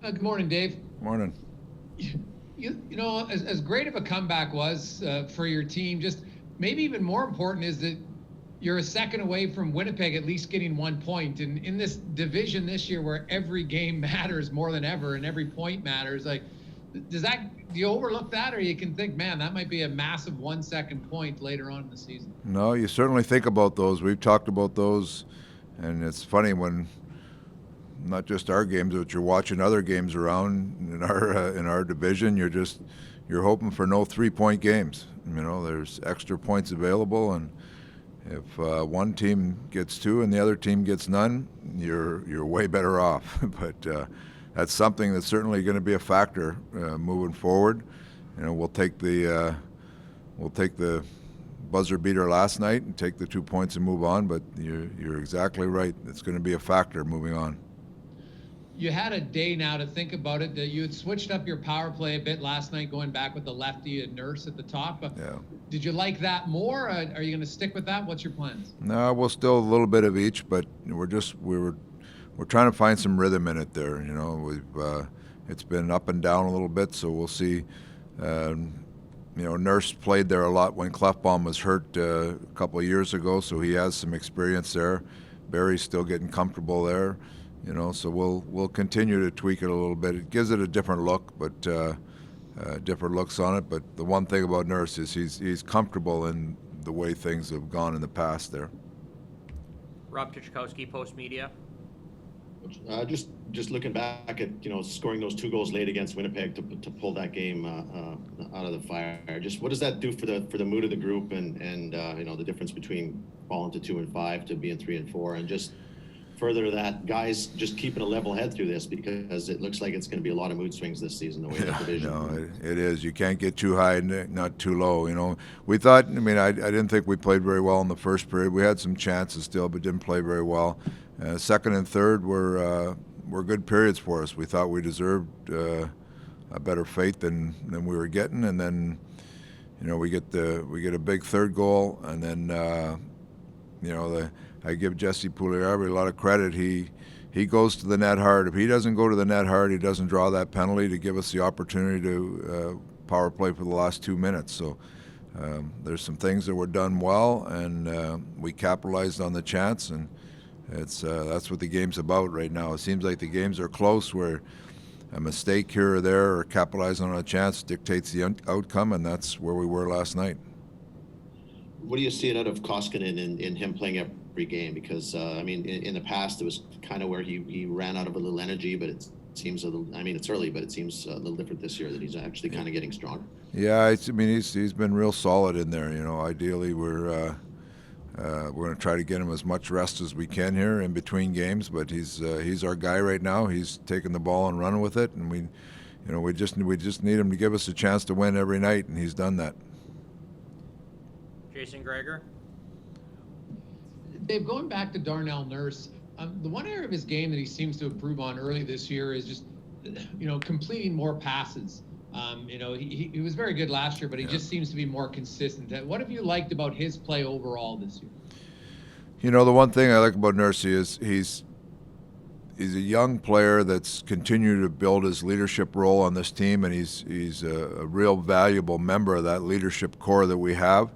Good morning, Dave. Morning. As great of a comeback was for your team, just maybe even more important is that you're a second away from Winnipeg at least getting 1 point. And in this division this year, where every game matters more than ever and every point matters, like, do you overlook that, or you can think, man, that might be a massive 1 second point later on in the season? No, you certainly think about those. We've talked about those, and it's funny when not just our games, but you're watching other games around in our division. You're hoping for no 3 point games. There's extra points available, and if one team gets two and the other team gets none, you're way better off. But that's something that's certainly going to be a factor moving forward. We'll take the buzzer beater last night and take the 2 points and move on. But you're exactly right. It's going to be a factor moving on. You had a day now to think about it. That you had switched up your power play a bit last night, going back with the lefty and Nurse at the top. Yeah. Did you like that more? Are you going to stick with that? What's your plans? No, we'll still a little bit of each, but we're trying to find some rhythm in it there. It's been up and down a little bit, so we'll see. Nurse played there a lot when Clefbaum was hurt a couple of years ago, so he has some experience there. Barry's still getting comfortable there. So we'll continue to tweak it a little bit. It gives it a different look, but different looks on it. But the one thing about Nurse is he's comfortable in the way things have gone in the past there. Rob Tychkowski, Post Media. Just looking back at scoring those 2 goals late against Winnipeg to pull that game out of the fire. Just what does that do for the mood of the group and the difference between falling to 2 and 5 to being 3 and 4, and just further that guys just keeping a level head through this, because it looks like it's going to be a lot of mood swings this season the way the division. No, it is. You can't get too high and not too low. We thought. I didn't think we played very well in the first period. We had some chances still, but didn't play very well. Second and third were good periods for us. We thought we deserved a better fate than we were getting, and then we get a big third goal, and then I give Jesse Pugliarvi a lot of credit. He goes to the net hard. If he doesn't go to the net hard, he doesn't draw that penalty to give us the opportunity to power play for the last 2 minutes. So there's some things that were done well, and we capitalized on the chance, and that's what the game's about right now. It seems like the games are close, where a mistake here or there or capitalizing on a chance dictates the outcome, and that's where we were last night. What do you see out of Koskinen in him playing every game? Because in the past it was kind of where he ran out of a little energy, but it seems a little. It's early, but it seems a little different this year, that he's actually kind of getting stronger. Yeah, he's been real solid in there. Ideally we're going to try to get him as much rest as we can here in between games, but he's our guy right now. He's taking the ball and running with it, and we just need him to give us a chance to win every night, and he's done that. Jason Gregor. Dave, going back to Darnell Nurse, the one area of his game that he seems to improve on early this year is just, completing more passes. He was very good last year, but he just seems to be more consistent. What have you liked about his play overall this year? The one thing I like about Nurse is he's a young player that's continued to build his leadership role on this team, and he's a real valuable member of that leadership core that we have.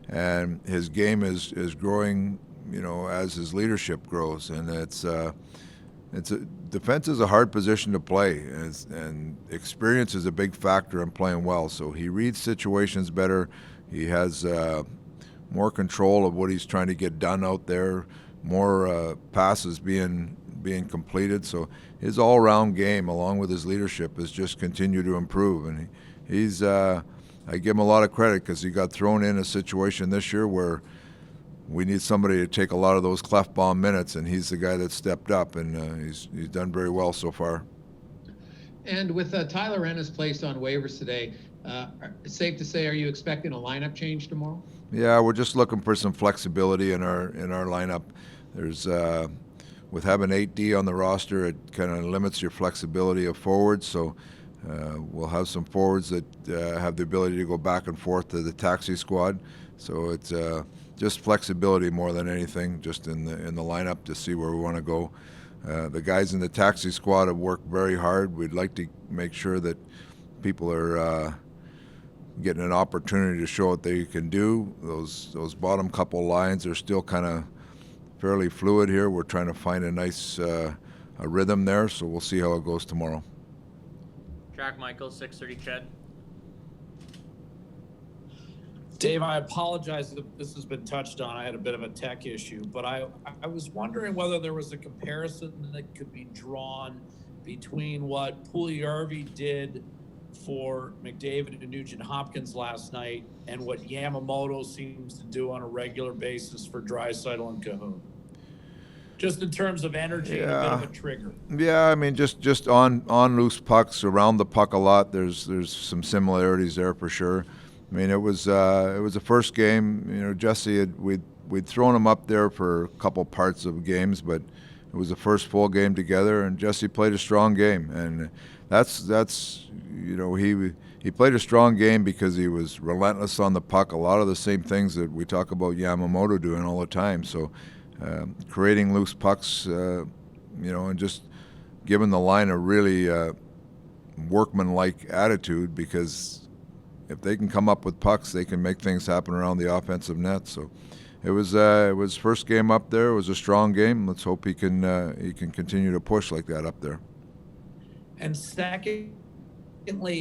And his game is growing, as his leadership grows. And defense is a hard position to play, and experience is a big factor in playing well. So he reads situations better. He has more control of what he's trying to get done out there, more passes being completed. So his all-around game, along with his leadership, has just continued to improve. And he's I give him a lot of credit, because he got thrown in a situation this year where we need somebody to take a lot of those Clefbaum minutes, and he's the guy that stepped up, and he's done very well so far. And with Tyler Ennis placed on waivers today, it's safe to say, are you expecting a lineup change tomorrow? Yeah, we're just looking for some flexibility in our lineup. There's with having 8D on the roster, it kind of limits your flexibility of forwards. So we'll have some forwards that have the ability to go back and forth to the taxi squad. So it's just flexibility more than anything, just in the lineup, to see where we want to go. The guys in the taxi squad have worked very hard. We'd like to make sure that people are getting an opportunity to show what they can do. Those bottom couple lines are still kind of fairly fluid here. We're trying to find a nice a rhythm there, so we'll see how it goes tomorrow. Jack Michaels, 6:30 CHED. Dave, I apologize if this has been touched on. I had a bit of a tech issue, but I was wondering whether there was a comparison that could be drawn between what Puljujarvi did for McDavid and Nugent-Hopkins last night and what Yamamoto seems to do on a regular basis for Draisaitl and Cahoon. Just in terms of energy and a bit of a trigger. Yeah, I mean, just on loose pucks, around the puck a lot. There's some similarities there for sure. I mean, it was the first game. You know, Jesse we'd thrown him up there for a couple parts of games, but it was the first full game together, and Jesse played a strong game, and that's you know, he played a strong game because he was relentless on the puck. A lot of the same things that we talk about Yamamoto doing all the time. So creating loose pucks, you know, and just giving the line a really workman-like attitude, because if they can come up with pucks, they can make things happen around the offensive net. So it was first game up there. It was a strong game. Let's hope he can continue to push like that up there. And secondly,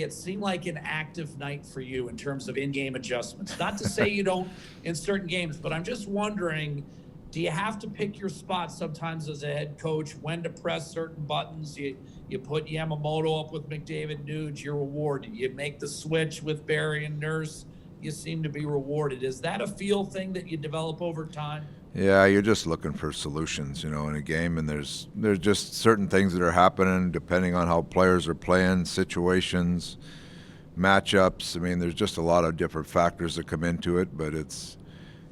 it seemed like an active night for you in terms of in-game adjustments. Not to say you don't in certain games, but I'm just wondering, do you have to pick your spots sometimes as a head coach when to press certain buttons? You put Yamamoto up with McDavid, Nuge, you're rewarded. You make the switch with Barrie and Nurse, you seem to be rewarded. Is that a feel thing that you develop over time? Yeah, you're just looking for solutions, you know, in a game, and there's just certain things that are happening depending on how players are playing, situations, matchups. I mean, there's just a lot of different factors that come into it, but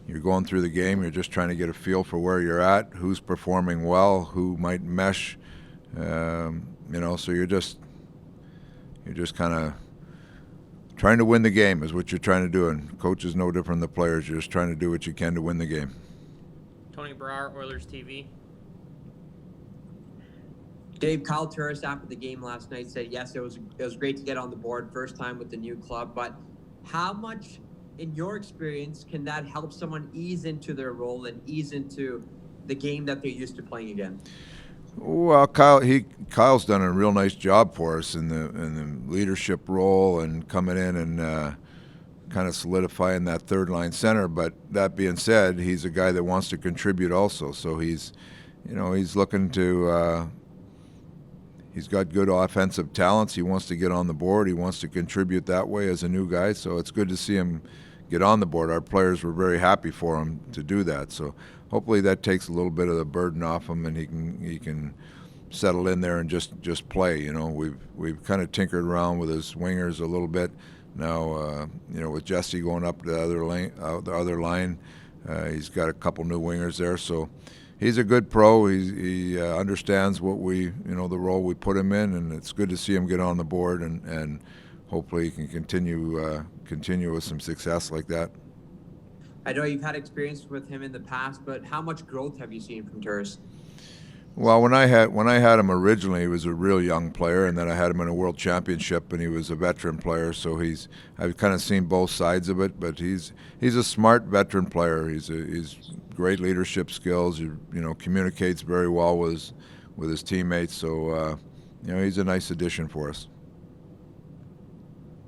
you're going through the game, you're just trying to get a feel for where you're at, who's performing well, who might mesh, you know, so you're just kind of trying to win the game is what you're trying to do, and coach is no different than the players. You're just trying to do what you can to win the game. Tony Brar, Oilers TV. Dave, Kyle Turris after the game last night said, yes, it was great to get on the board, first time with the new club, but how much, in your experience, can that help someone ease into their role and ease into the game that they're used to playing again? Well, Kyle's done a real nice job for us in the leadership role and coming in and kind of solidifying that third line center. But that being said, he's a guy that wants to contribute also. So he's looking to. He's got good offensive talents. He wants to get on the board. He wants to contribute that way as a new guy. So it's good to see him get on the board. Our players were very happy for him to do that. So hopefully that takes a little bit of the burden off him, and he can settle in there and just play. You know, we've kind of tinkered around with his wingers a little bit. Now, you know, with Jesse going up the other line, he's got a couple new wingers there. So he's a good pro. He understands what the role we put him in, and it's good to see him get on the board, and hopefully he can continue with some success like that. I know you've had experience with him in the past, but how much growth have you seen from Turris? Well, when I had him originally, he was a real young player, and then I had him in a World Championship, and he was a veteran player. So I've kind of seen both sides of it, but he's a smart veteran player. He's great leadership skills. You know, communicates very well with his teammates. So you know, he's a nice addition for us.